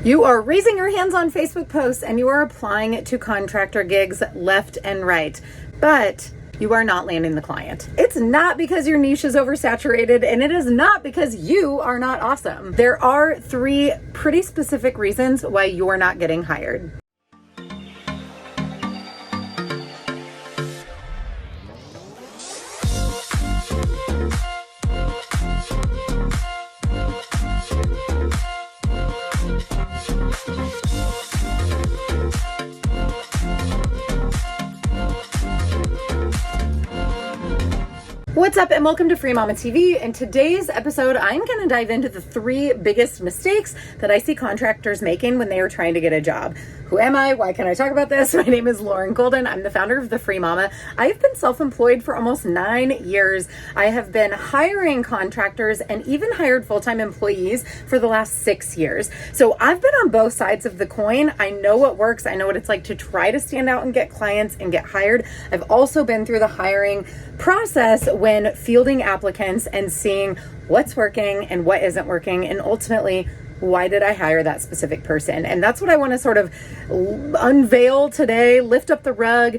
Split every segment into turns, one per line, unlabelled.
You are raising your hands on Facebook posts and you are applying to contractor gigs left and right, but you are not landing the client. It's not because your niche is oversaturated, and it is not because you are not awesome. There are 3 pretty specific reasons why you're not getting hired. What's up, and welcome to Free Mama TV. In today's episode, I'm going to dive into the 3 biggest mistakes that I see contractors making when they are trying to get a job. Who am I? Why can I talk about this? My name is Lauren Golden. I'm the founder of The Free Mama. I've been self-employed for almost 9 years. I have been hiring contractors and even hired full-time employees for the last 6 years. So I've been on both sides of the coin. I know what works. I know what it's like to try to stand out and get clients and get hired. I've also been through the hiring process when fielding applicants and seeing what's working and what isn't working, and ultimately, why did I hire that specific person? And that's what I want to sort of unveil today, lift up the rug,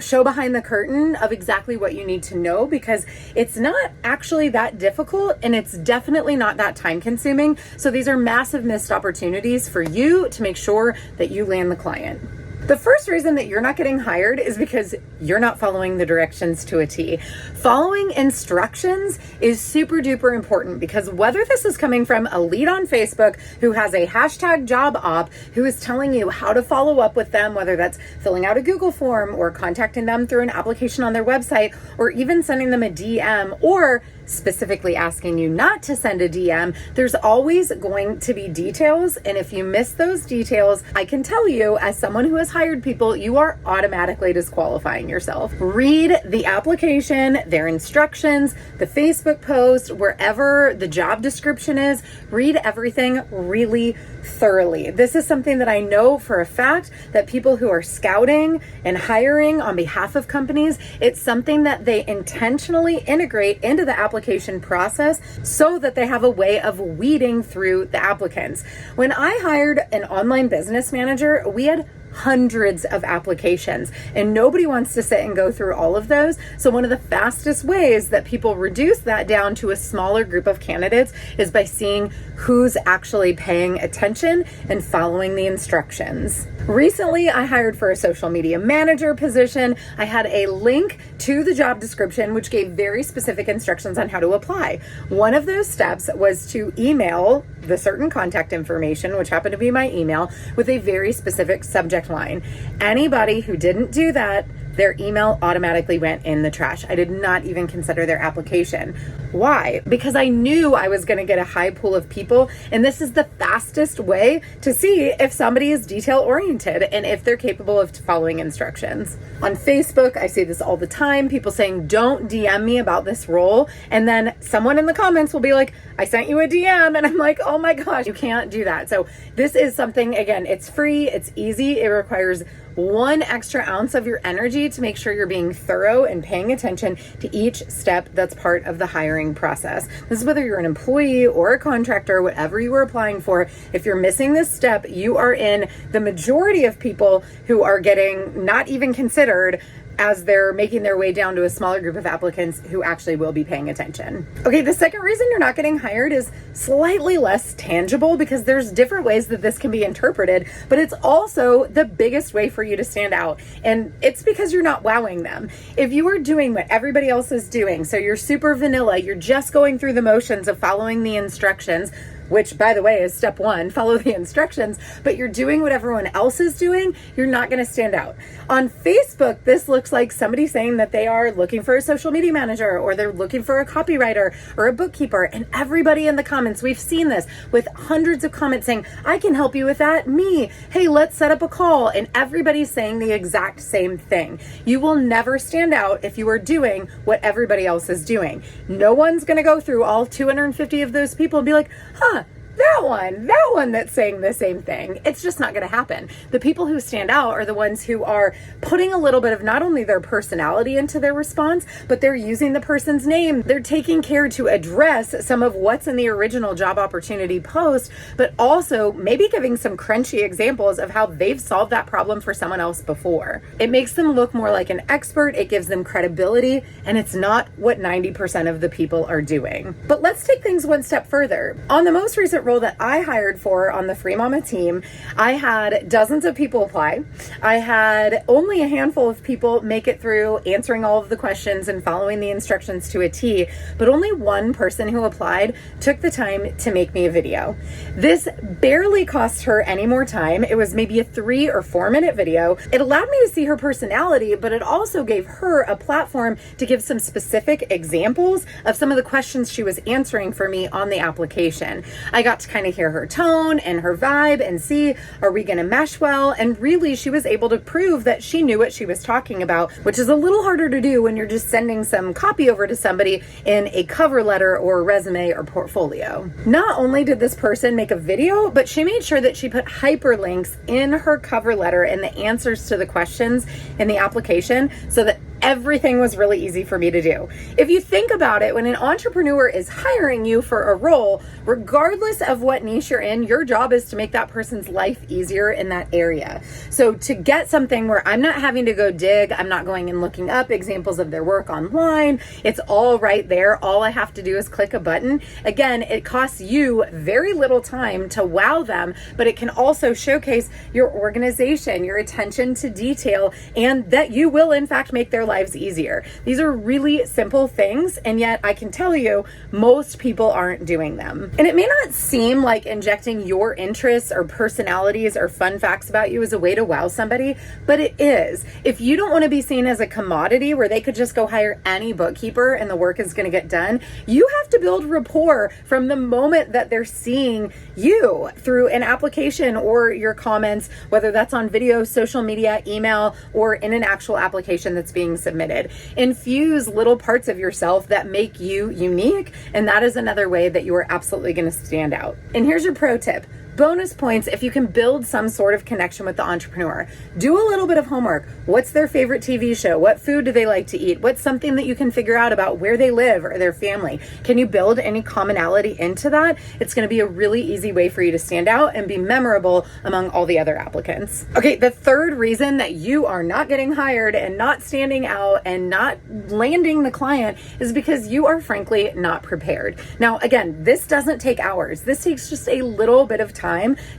show behind the curtain of exactly what you need to know, because it's not actually that difficult and it's definitely not that time consuming. So these are massive missed opportunities for you to make sure that you land the client. The first reason that you're not getting hired is because you're not following the directions to a T. Following instructions is super duper important, because whether this is coming from a lead on Facebook who has a hashtag job op who is telling you how to follow up with them, whether that's filling out a Google form or contacting them through an application on their website, or even sending them a DM, or specifically asking you not to send a DM, there's always going to be details. And if you miss those details, I can tell you, as someone who has hired people, you are automatically disqualifying yourself. Read the application, their instructions, the Facebook post, wherever the job description is. Read everything really thoroughly. This is something that I know for a fact that people who are scouting and hiring on behalf of companies, it's something that they intentionally integrate into the application process so that they have a way of weeding through the applicants. When I hired an online business manager, we had hundreds of applications, and nobody wants to sit and go through all of those. So one of the fastest ways that people reduce that down to a smaller group of candidates is by seeing who's actually paying attention and following the instructions. Recently, I hired for a social media manager position. I had a link to the job description, which gave very specific instructions on how to apply. One of those steps was to email the certain contact information, which happened to be my email, with a very specific subject line. Anybody who didn't do that, their email automatically went in the trash. I did not even consider their application. Why? Because I knew I was going to get a high pool of people, and this is the fastest way to see if somebody is detail oriented and if they're capable of following instructions. On Facebook, I see this all the time, people saying, don't DM me about this role, and then someone in the comments will be like, I sent you a DM, and I'm like, oh my gosh, you can't do that. So this is something, again, it's free, it's easy, it requires 1 extra ounce of your energy to make sure you're being thorough and paying attention to each step that's part of the hiring process. This is whether you're an employee or a contractor, whatever you are applying for. If you're missing this step, you are in the majority of people who are getting not even considered as they're making their way down to a smaller group of applicants who actually will be paying attention. Okay, the second reason you're not getting hired is slightly less tangible, because there's different ways that this can be interpreted, but it's also the biggest way for you to stand out. And it's because you're not wowing them. If you are doing what everybody else is doing, so you're super vanilla, you're just going through the motions of following the instructions, which, by the way, is step 1, follow the instructions, but you're doing what everyone else is doing, you're not going to stand out. On Facebook, this looks like somebody saying that they are looking for a social media manager, or they're looking for a copywriter or a bookkeeper, and everybody in the comments, we've seen this with hundreds of comments saying, I can help you with that, me, hey, let's set up a call, and everybody's saying the exact same thing. You will never stand out if you are doing what everybody else is doing. No one's going to go through all 250 of those people and be like, huh, that one that's saying the same thing. It's just not going to happen. The people who stand out are the ones who are putting a little bit of not only their personality into their response, but they're using the person's name. They're taking care to address some of what's in the original job opportunity post, but also maybe giving some crunchy examples of how they've solved that problem for someone else before. It makes them look more like an expert. It gives them credibility, and it's not what 90% of the people are doing. But let's take things one step further. On the most recent role that I hired for on the Free Mama team, I had dozens of people apply. I had only a handful of people make it through answering all of the questions and following the instructions to a T, but only one person who applied took the time to make me a video. This barely cost her any more time. It was maybe a 3 or 4 minute video. It allowed me to see her personality, but it also gave her a platform to give some specific examples of some of the questions she was answering for me on the application. I got to kind of hear her tone and her vibe and see, are we going to mesh well? And really, she was able to prove that she knew what she was talking about, which is a little harder to do when you're just sending some copy over to somebody in a cover letter or resume or portfolio. Not only did this person make a video, but she made sure that she put hyperlinks in her cover letter and the answers to the questions in the application so that everything was really easy for me to do. If you think about it, when an entrepreneur is hiring you for a role, regardless of what niche you're in, your job is to make that person's life easier in that area. So to get something where I'm not having to go dig, I'm not going and looking up examples of their work online, it's all right there. All I have to do is click a button. Again, it costs you very little time to wow them, but it can also showcase your organization, your attention to detail, and that you will in fact make their lives easier. These are really simple things, and yet I can tell you most people aren't doing them. And it may not seem like injecting your interests or personalities or fun facts about you is a way to wow somebody, but it is. If you don't want to be seen as a commodity where they could just go hire any bookkeeper and the work is going to get done, you have to build rapport from the moment that they're seeing you through an application or your comments, whether that's on video, social media, email, or in an actual application that's being submitted. Infuse little parts of yourself that make you unique, and that is another way that you are absolutely going to stand out. And here's your pro tip. Bonus points if you can build some sort of connection with the entrepreneur. Do a little bit of homework. What's their favorite TV show? What food do they like to eat? What's something that you can figure out about where they live or their family? Can you build any commonality into that? It's going to be a really easy way for you to stand out and be memorable among all the other applicants. Okay, the third reason that you are not getting hired and not standing out and not landing the client is because you are frankly not prepared. Now, again, this doesn't take hours. This takes just a little bit of time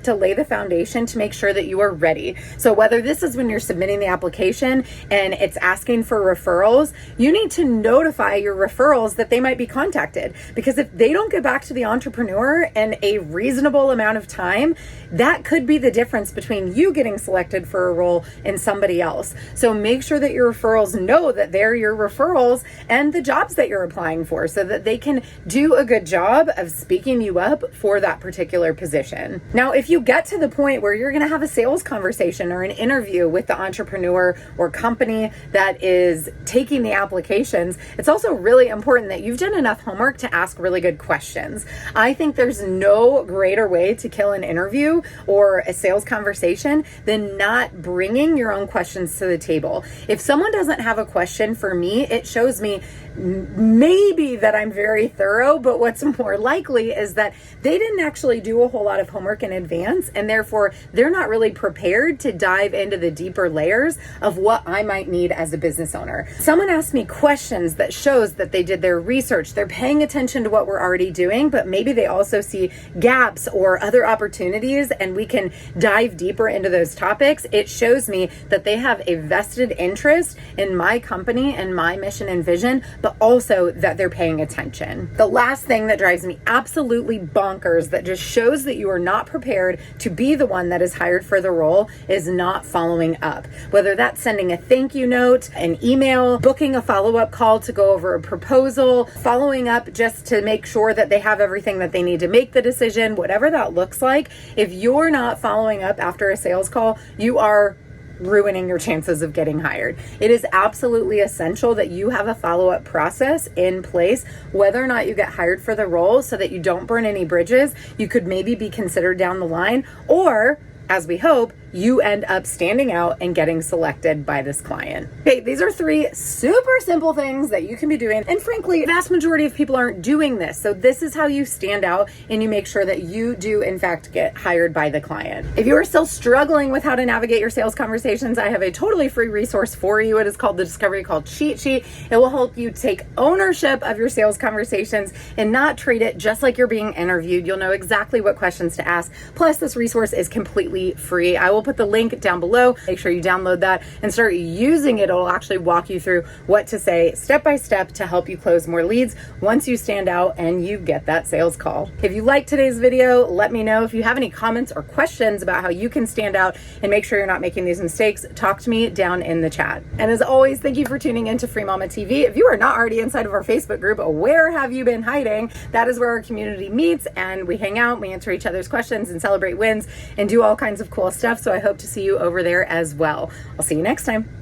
to lay the foundation to make sure that you are ready. So whether this is when you're submitting the application and it's asking for referrals, you need to notify your referrals that they might be contacted, because if they don't get back to the entrepreneur in a reasonable amount of time, that could be the difference between you getting selected for a role and somebody else. So make sure that your referrals know that they're your referrals and the jobs that you're applying for, so that they can do a good job of speaking you up for that particular position. Now, if you get to the point where you're going to have a sales conversation or an interview with the entrepreneur or company that is taking the applications, it's also really important that you've done enough homework to ask really good questions. I think there's no greater way to kill an interview or a sales conversation than not bringing your own questions to the table. If someone doesn't have a question for me, it shows me maybe that I'm very thorough, but what's more likely is that they didn't actually do a whole lot of homework in advance, and therefore they're not really prepared to dive into the deeper layers of what I might need as a business owner. Someone asked me questions that shows that they did their research, they're paying attention to what we're already doing, but maybe they also see gaps or other opportunities, and we can dive deeper into those topics. It shows me that they have a vested interest in my company and my mission and vision, but also that they're paying attention. The last thing that drives me absolutely bonkers, that just shows that you are not prepared to be the one that is hired for the role, is not following up. Whether that's sending a thank you note, an email, booking a follow-up call to go over a proposal, following up just to make sure that they have everything that they need to make the decision, whatever that looks like. If you're not following up after a sales call, you are ruining your chances of getting hired. It is absolutely essential that you have a follow-up process in place, whether or not you get hired for the role, so that you don't burn any bridges. You could maybe be considered down the line, or as we hope, you end up standing out and getting selected by this client. Okay, these are 3 super simple things that you can be doing. And frankly, the vast majority of people aren't doing this. So this is how you stand out and you make sure that you do in fact get hired by the client. If you are still struggling with how to navigate your sales conversations, I have a totally free resource for you. It is called the Discovery Call Cheat Sheet. It will help you take ownership of your sales conversations and not treat it just like you're being interviewed. You'll know exactly what questions to ask. Plus, this resource is completely free. I will put the link down below. Make sure you download that and start using it. It'll actually walk you through what to say step by step to help you close more leads once you stand out and you get that sales call. If you liked today's video, let me know. If you have any comments or questions about how you can stand out and make sure you're not making these mistakes, talk to me down in the chat. And as always, thank you for tuning into Free Mama TV. If you are not already inside of our Facebook group, where have you been hiding? That is where our community meets and we hang out, we answer each other's questions and celebrate wins and do all kinds of cool stuff. So I hope to see you over there as well. I'll see you next time.